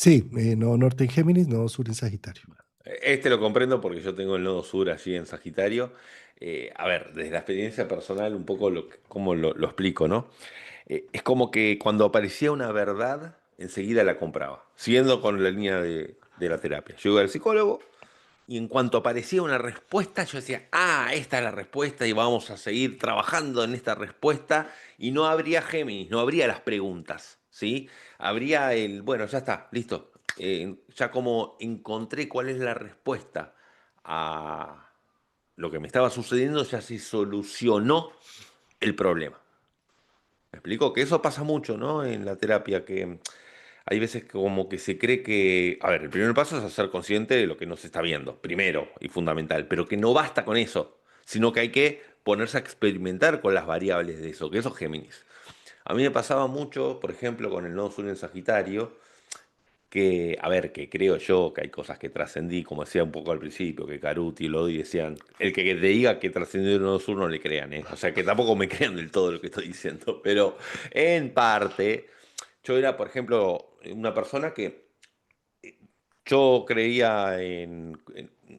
Sí, nodo norte en Géminis, nodo sur en Sagitario. Este lo comprendo porque yo tengo el nodo sur allí en Sagitario. A ver, desde la experiencia personal, un poco cómo lo explico, ¿no? Es como que cuando aparecía una verdad, enseguida la compraba, siguiendo con la línea de la terapia. Yo iba al psicólogo y en cuanto aparecía una respuesta, yo decía, ah, esta es la respuesta y vamos a seguir trabajando en esta respuesta y no habría Géminis, no habría las preguntas, ¿sí? Habría el, bueno, ya está, listo. Ya como encontré cuál es la respuesta a lo que me estaba sucediendo, ya se solucionó el problema. ¿Me explico? Que eso pasa mucho, ¿no? En la terapia, que hay veces que como que se cree que, a ver, el primer paso es ser consciente de lo que no se está viendo, primero y fundamental, pero que no basta con eso, sino que hay que ponerse a experimentar con las variables de eso, que eso es Géminis. A mí me pasaba mucho, por ejemplo, con el nodo sur en Sagitario, que, a ver, que creo yo que hay cosas que trascendí, como decía un poco al principio, que Caruti y Lodi decían, el que te diga que trascendió el nodo sur no le crean, ¿eh? O sea, que tampoco me crean del todo lo que estoy diciendo, pero en parte, yo era, por ejemplo, una persona que yo creía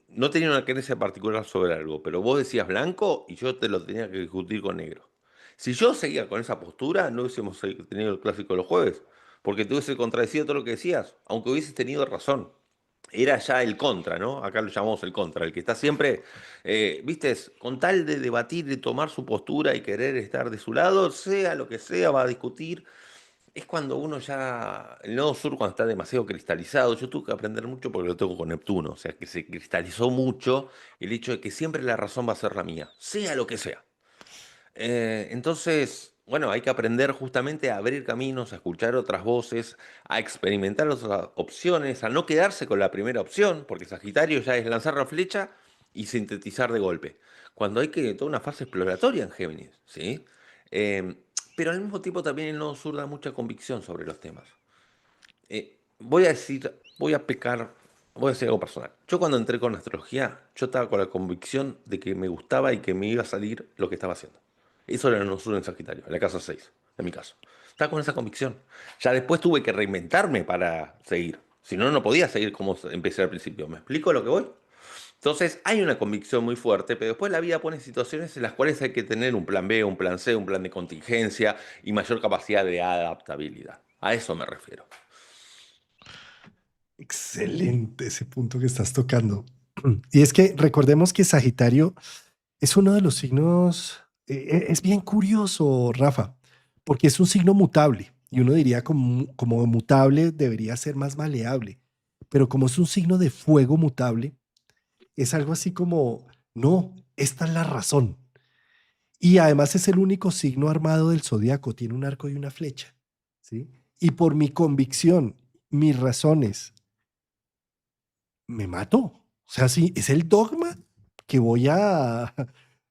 no tenía una creencia particular sobre algo, pero vos decías blanco y yo te lo tenía que discutir con negro. Si yo seguía con esa postura, no hubiésemos tenido el clásico de los jueves, porque te hubiese contradecido todo lo que decías, aunque hubieses tenido razón. Era ya el contra, ¿no? Acá lo llamamos el contra, el que está siempre, viste, con tal de debatir, de tomar su postura y querer estar de su lado, sea lo que sea, va a discutir. Es cuando uno ya, el nodo sur cuando está demasiado cristalizado, yo tuve que aprender mucho porque lo tengo con Neptuno, o sea que se cristalizó mucho el hecho de que siempre la razón va a ser la mía, sea lo que sea. Entonces, bueno, hay que aprender justamente a abrir caminos, a escuchar otras voces, a experimentar otras opciones, a no quedarse con la primera opción, porque Sagitario ya es lanzar la flecha y sintetizar de golpe. Cuando hay que toda una fase exploratoria en Géminis, ¿sí? Eh, pero al mismo tiempo también el nodo sur da mucha convicción sobre los temas. Voy a decir, voy a pecar, voy a decir algo personal. Yo cuando entré con astrología, yo estaba con la convicción de que me gustaba y que me iba a salir lo que estaba haciendo. Eso era el nodo sur en Sagitario, en la casa 6 en mi caso. Estaba con esa convicción. Ya después tuve que reinventarme para seguir. Si no, no podía seguir como empecé al principio. ¿Me explico lo que voy? Entonces, hay una convicción muy fuerte, pero después la vida pone situaciones en las cuales hay que tener un plan B, un plan C, un plan de contingencia y mayor capacidad de adaptabilidad. A eso me refiero. Excelente ese punto que estás tocando. Y es que recordemos que Sagitario es uno de los signos, es bien curioso, Rafa, porque es un signo mutable y uno diría como mutable debería ser más maleable, pero como es un signo de fuego mutable, es algo así como, no, esta es la razón. Y además es el único signo armado del zodiaco, tiene un arco y una flecha, ¿sí? Y por mi convicción, mis razones, me mato. O sea, sí, es el dogma que voy a,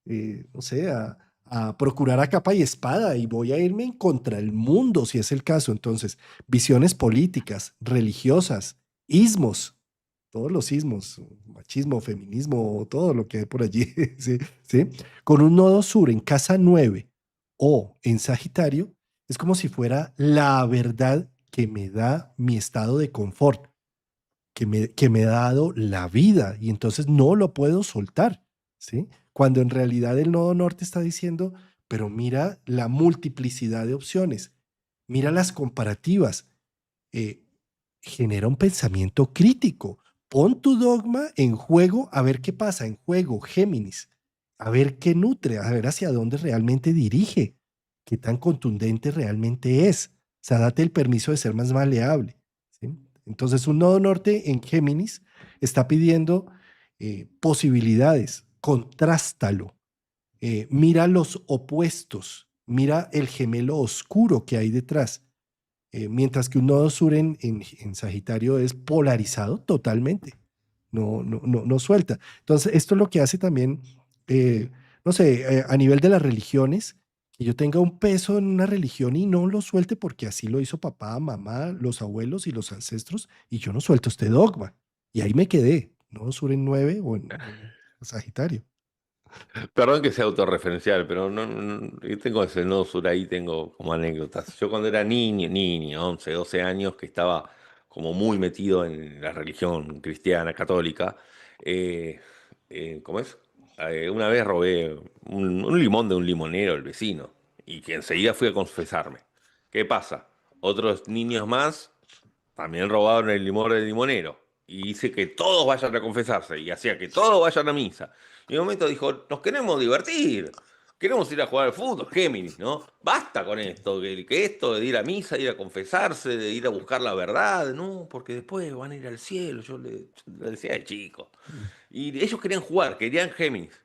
no sé, a procurar a capa y espada y voy a irme en contra del mundo, si es el caso. Entonces, visiones políticas, religiosas, ismos, todos los ismos, machismo, feminismo, todo lo que hay por allí, ¿sí? ¿Sí? Con un nodo sur en casa 9 o en Sagitario, es como si fuera la verdad que me da mi estado de confort que me ha dado la vida y entonces no lo puedo soltar, ¿sí? Cuando en realidad el nodo norte está diciendo, pero mira la multiplicidad de opciones, mira las comparativas, eh, genera un pensamiento crítico, pon tu dogma en juego a ver qué pasa, en juego, Géminis, a ver qué nutre, a ver hacia dónde realmente dirige, qué tan contundente realmente es. O sea, date el permiso de ser más maleable. ¿Sí? Entonces, un nodo norte en Géminis está pidiendo posibilidades, contrástalo, mira los opuestos, mira el gemelo oscuro que hay detrás. Mientras que un nodo sur en Sagitario es polarizado totalmente, no suelta. Entonces, esto es lo que hace también, eh, no sé, a nivel de las religiones, que yo tenga un peso en una religión y no lo suelte porque así lo hizo papá, mamá, los abuelos y los ancestros, y yo no suelto este dogma. Y ahí me quedé, nodo sur en 9 o en Sagitario. Perdón que sea autorreferencial, pero yo tengo ese nodo sur ahí, tengo como anécdotas. Yo cuando era niño, 11, 12 años, que estaba como muy metido en la religión cristiana, católica. Eh, ¿Cómo es? Una vez robé un limón de un limonero, el vecino, y que enseguida fui a confesarme. ¿Qué pasa? Otros niños más también robaron el limón del limonero. Y hice que todos vayan a confesarse. Y hacía que todos vayan a misa. Y en un momento dijo, nos queremos divertir. Queremos ir a jugar al fútbol, Géminis, ¿no? Basta con esto, que esto de ir a misa, ir a confesarse, de ir a buscar la verdad, ¿no? Porque después van a ir al cielo, le decía de chico. Y ellos querían jugar, querían Géminis.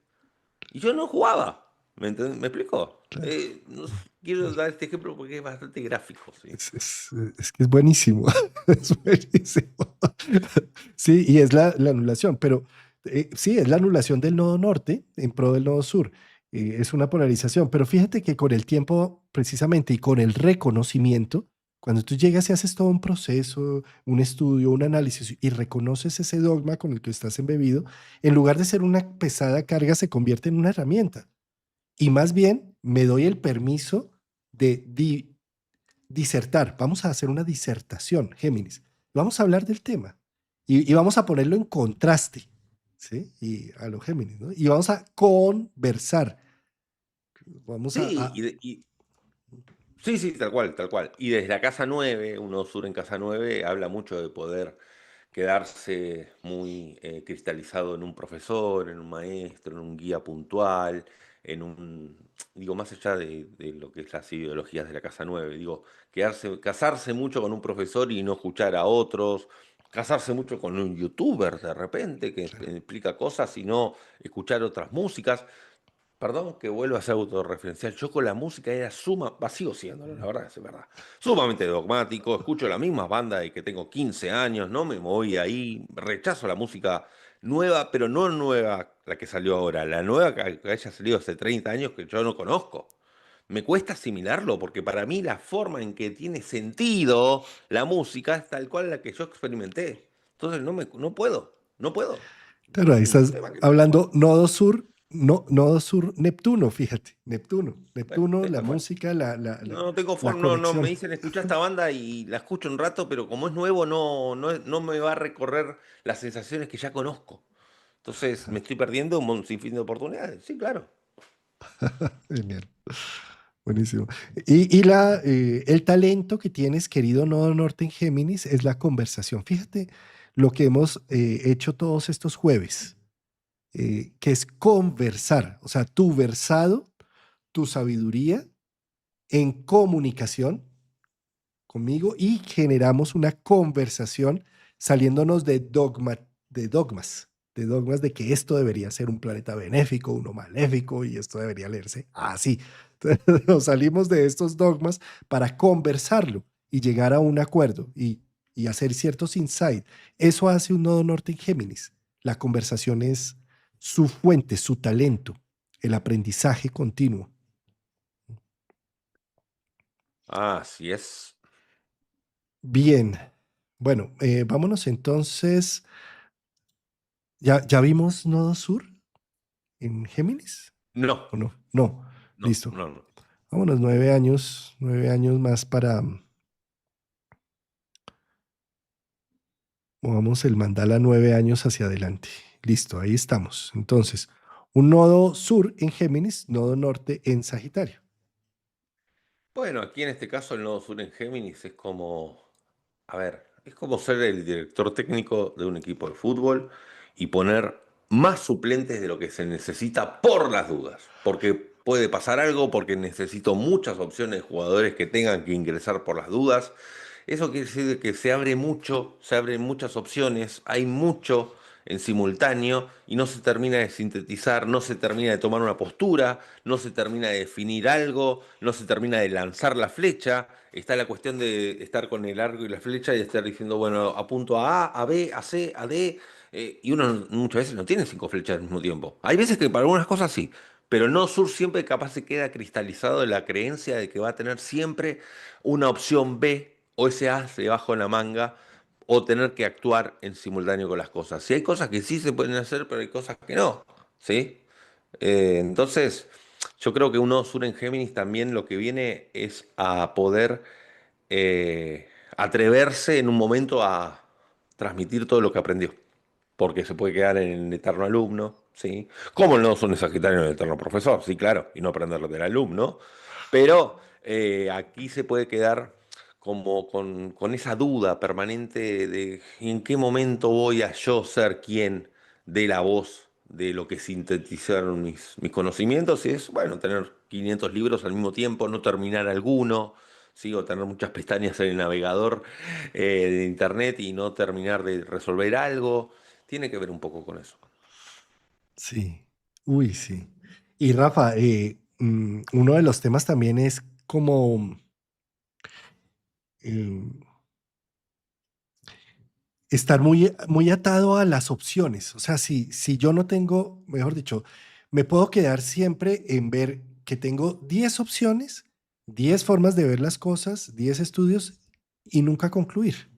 Y yo no jugaba. ¿Me explico? Claro. Quiero dar este ejemplo porque es bastante gráfico, ¿sí? Es que es buenísimo. Es buenísimo. Sí, y es la anulación, pero sí, es la anulación del nodo norte en pro del nodo sur. Es una polarización, pero fíjate que con el tiempo, precisamente, y con el reconocimiento, cuando tú llegas y haces todo un proceso, un estudio, un análisis y reconoces ese dogma con el que estás embebido, en lugar de ser una pesada carga, se convierte en una herramienta. Y más bien me doy el permiso de disertar. Vamos a hacer una disertación, Géminis. Vamos a hablar del tema y vamos a ponerlo en contraste, ¿sí? Y a los Géminis, ¿no? Y vamos a conversar. Vamos Sí, a sí, sí, tal cual, tal cual. Y desde la Casa 9, uno sur en Casa 9, habla mucho de poder quedarse muy cristalizado en un profesor, en un maestro, en un guía puntual, en un, digo, más allá de lo que es las ideologías de la Casa 9, digo, casarse mucho con un profesor y no escuchar a otros, casarse mucho con un youtuber de repente que explica cosas y no escuchar otras músicas. Perdón que vuelva a ser autorreferencial. Yo con la música era sigo siendo, la verdad, es verdad. Sumamente dogmático, escucho las mismas bandas de que tengo 15 años, no me voy ahí, rechazo la música nueva, pero no nueva la que salió ahora, la nueva que haya salido hace 30 años que yo no conozco. Me cuesta asimilarlo porque para mí la forma en que tiene sentido la música es tal cual la que yo experimenté. Entonces no puedo, no puedo. claro, ahí Es un estás tema que no hablando puedo. nodo sur, no, nodo sur Neptuno, fíjate, Neptuno, Bueno, Neptuno, la tal cual. música, No tengo la forma, no, me conexión. dicen escuchar esta banda y la escucho un rato, pero como es nuevo, no me va a recorrer las sensaciones que ya conozco. Entonces, ¿me estoy perdiendo un sinfín de oportunidades? Sí, claro. Genial. Buenísimo. El talento que tienes, querido Nodo Norte en Géminis, es la conversación. Fíjate lo que hemos hecho todos estos jueves, que es conversar, o sea, tu versado, tu sabiduría en comunicación conmigo y generamos una conversación saliéndonos de dogmas de que esto debería ser un planeta benéfico, uno maléfico y esto debería leerse así. Entonces, nos salimos de estos dogmas para conversarlo y llegar a un acuerdo y hacer ciertos insights. Eso hace un nodo norte en Géminis. La conversación es su fuente, su talento, el aprendizaje continuo. Ah, sí es. Bien, bueno, vámonos entonces. ¿Ya vimos Nodo Sur en Géminis? No, ¿O no? No, no, listo. no, no. Vámonos 9 años más para, movamos el mandala 9 años hacia adelante. Listo, ahí estamos. Entonces, un nodo sur en Géminis, nodo norte en Sagitario. Bueno, aquí en este caso el nodo sur en Géminis es como, a ver, es como ser el director técnico de un equipo de fútbol y poner más suplentes de lo que se necesita por las dudas. Porque puede pasar algo, porque necesito muchas opciones de jugadores que tengan que ingresar por las dudas. Eso quiere decir que se abre mucho, se abren muchas opciones, hay mucho en simultáneo y no se termina de sintetizar, no se termina de tomar una postura, no se termina de definir algo, no se termina de lanzar la flecha. Está la cuestión de estar con el arco y la flecha y estar diciendo, bueno, apunto a A, B, a C, a D, y uno muchas veces no tiene 5 flechas al mismo tiempo. Hay veces que para algunas cosas sí, pero el no sur siempre capaz se queda cristalizado en la creencia de que va a tener siempre una opción B o ese as debajo de la manga o tener que actuar en simultáneo con las cosas. Si hay cosas que sí se pueden hacer, pero hay cosas que no, ¿sí? Entonces, yo creo que un nodo sur en Géminis también lo que viene es a poder eh, atreverse en un momento a transmitir todo lo que aprendió, porque se puede quedar en el eterno alumno, ¿sí? Como no son Sagitario en el eterno profesor, sí, claro, y no aprender del alumno, pero aquí se puede quedar como con esa duda permanente de en qué momento voy a yo ser quien dé la voz de lo que sintetizaron mis conocimientos, y es, bueno, tener 500 libros al mismo tiempo, no terminar alguno, ¿sí? O tener muchas pestañas en el navegador de internet y no terminar de resolver algo. Tiene que ver un poco con eso. Sí. Uy, sí. Y Rafa, uno de los temas también es como eh, estar muy atado a las opciones. O sea, si yo no tengo, mejor dicho, me puedo quedar siempre en ver que tengo 10 opciones, 10 formas de ver las cosas, 10 estudios y nunca concluir.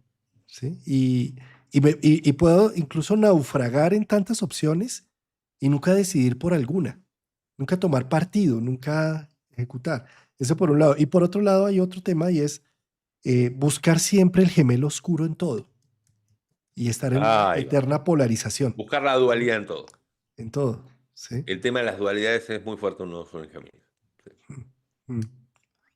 ¿Sí? Y puedo incluso naufragar en tantas opciones y nunca decidir por alguna, nunca tomar partido, nunca ejecutar. Eso por un lado. Y por otro lado hay otro tema y es buscar siempre el gemelo oscuro en todo y estar en una Ahí va. eterna polarización, Buscar la ¿sí? dualidad en todo. En todo, ¿sí? El tema de las dualidades es muy fuerte en los en Géminis. Mm,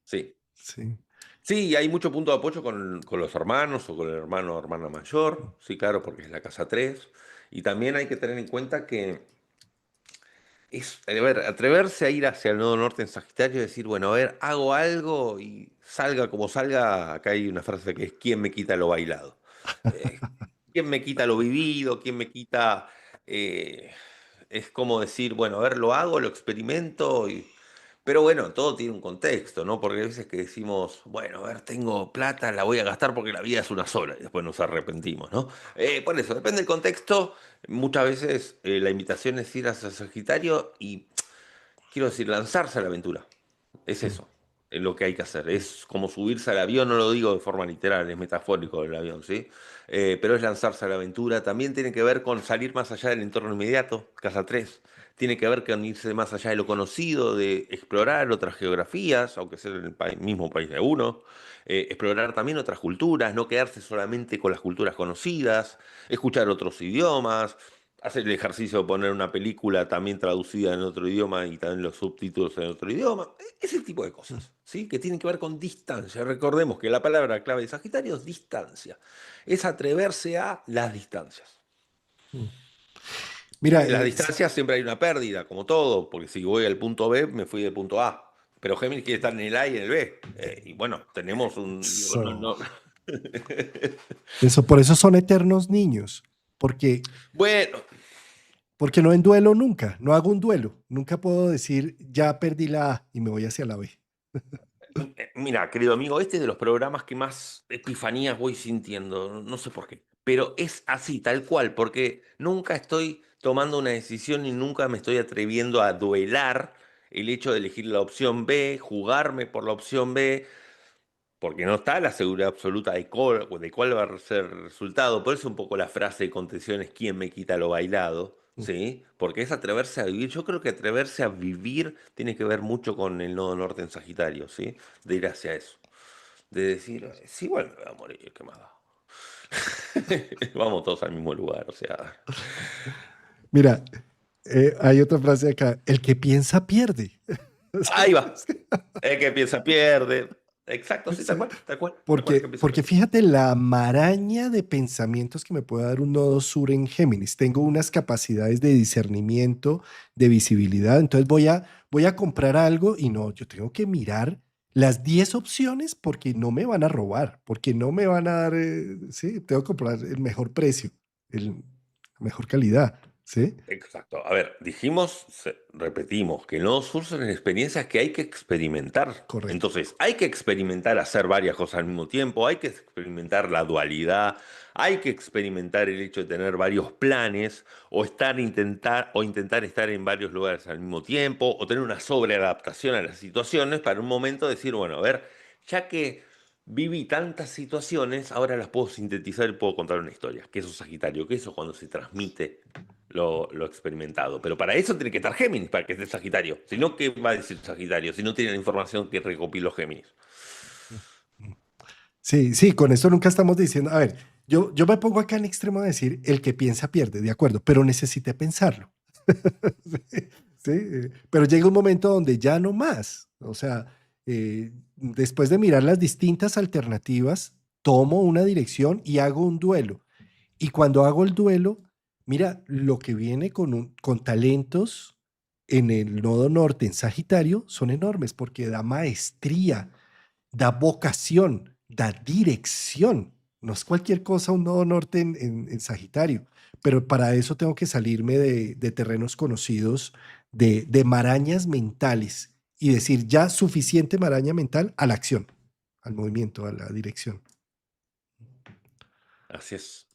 Sí. sí. Sí, hay mucho punto de apoyo con los hermanos o con el hermano o hermana mayor. Sí, claro, porque es la casa 3. Y también hay que tener en cuenta que es, a ver, atreverse a ir hacia el nodo norte en Sagitario y decir, bueno, a ver, hago algo y salga como salga. Acá hay una frase que es: ¿quién me quita lo bailado? Eh, ¿Quién me quita lo vivido? ¿Quién me quita? eh, es como decir, bueno, a ver, lo hago, lo experimento. Pero bueno, todo tiene un contexto, ¿no? Porque hay veces que decimos, bueno, a ver, tengo plata, la voy a gastar porque la vida es una sola, y después nos arrepentimos, ¿no? Por eso, depende del contexto. Muchas veces la invitación es ir hacia Sagitario y, quiero decir, lanzarse a la aventura. Es Mm, eso, es lo que hay que hacer. Es como subirse al avión, no lo digo de forma literal, es metafórico el avión, ¿sí? Pero es lanzarse a la aventura. También tiene que ver con salir más allá del entorno inmediato, casa 3. Tiene que ver con irse más allá de lo conocido, de explorar otras geografías, aunque sea en el mismo país de uno. Explorar también otras culturas, no quedarse solamente con las culturas conocidas, escuchar otros idiomas, hacer el ejercicio de poner una película también traducida en otro idioma y también los subtítulos en otro idioma. Ese tipo de mm, cosas, ¿sí? Que tienen que ver con distancia. Recordemos que la palabra clave de Sagitario es distancia. Es atreverse a las distancias. mm. ¿Sí? Mira, En las distancias siempre hay una pérdida, como todo, porque si voy al punto B, me fui del punto A. Pero Géminis quiere estar en el A y en el B. Y bueno, tenemos un... digo, no, eso, no. por eso son eternos niños, porque Bueno, porque no en duelo nunca, no hago un duelo. Nunca puedo decir, ya perdí la A y me voy hacia la B. mira, querido amigo, este es de los programas que más epifanías voy sintiendo, no sé por qué, pero es así, tal cual, porque nunca estoy tomando una decisión y nunca me estoy atreviendo a duelar el hecho de elegir la opción B, jugarme por la opción B, porque no está la seguridad absoluta de cuál va a ser el resultado. Por eso un poco la frase de contención es: ¿quién me quita lo bailado? ¿Sí? Porque es atreverse a vivir. Yo creo que atreverse a vivir tiene que ver mucho con el nodo norte en Sagitario, ¿sí? De ir hacia eso. De decir, sí, bueno, me voy a morir, ¿qué más da? Vamos todos al mismo lugar, o sea. Mira, hay otra frase acá, el que piensa pierde. Ahí va. El que piensa pierde. Exacto, sí, Sí, tal cual, el que piensa porque pierde. fíjate la maraña de pensamientos que me puede dar un nodo sur en Géminis. Tengo unas capacidades de discernimiento, de visibilidad. Entonces voy a comprar algo y no, yo tengo que mirar las 10 opciones porque no me van a robar, porque no me van a dar, sí, tengo que comprar el mejor precio, la mejor calidad, ¿sí? Exacto. A ver, dijimos, repetimos, que no surgen experiencias que hay que experimentar. Correcto. Entonces, hay que experimentar hacer varias cosas al mismo tiempo, hay que experimentar la dualidad, hay que experimentar el hecho de tener varios planes, o intentar estar en varios lugares al mismo tiempo, o tener una sobreadaptación a las situaciones para un momento decir, bueno, a ver, ya que viví tantas situaciones, ahora las puedo sintetizar y puedo contar una historia. Que eso es Sagitario, que eso es cuando se transmite lo experimentado. Pero para eso tiene que estar Géminis, para que esté Sagitario. Si no, ¿qué va a decir Sagitario? Si no tiene la información que recopiló Géminis. Sí, sí, con esto nunca estamos diciendo, a ver, yo me pongo acá en extremo a decir, el que piensa pierde, de acuerdo, pero necesité pensarlo. Sí, sí, pero llega un momento donde ya no más. O sea, después de mirar las distintas alternativas, tomo una dirección y hago un duelo. Y cuando hago el duelo, mira, lo que viene con talentos en el nodo norte, en Sagitario, son enormes porque da maestría, da vocación, da dirección. No es cualquier cosa un nodo norte en Sagitario, pero para eso tengo que salirme de terrenos conocidos, de marañas mentales y decir ya suficiente maraña mental a la acción, al movimiento, a la dirección. Así es.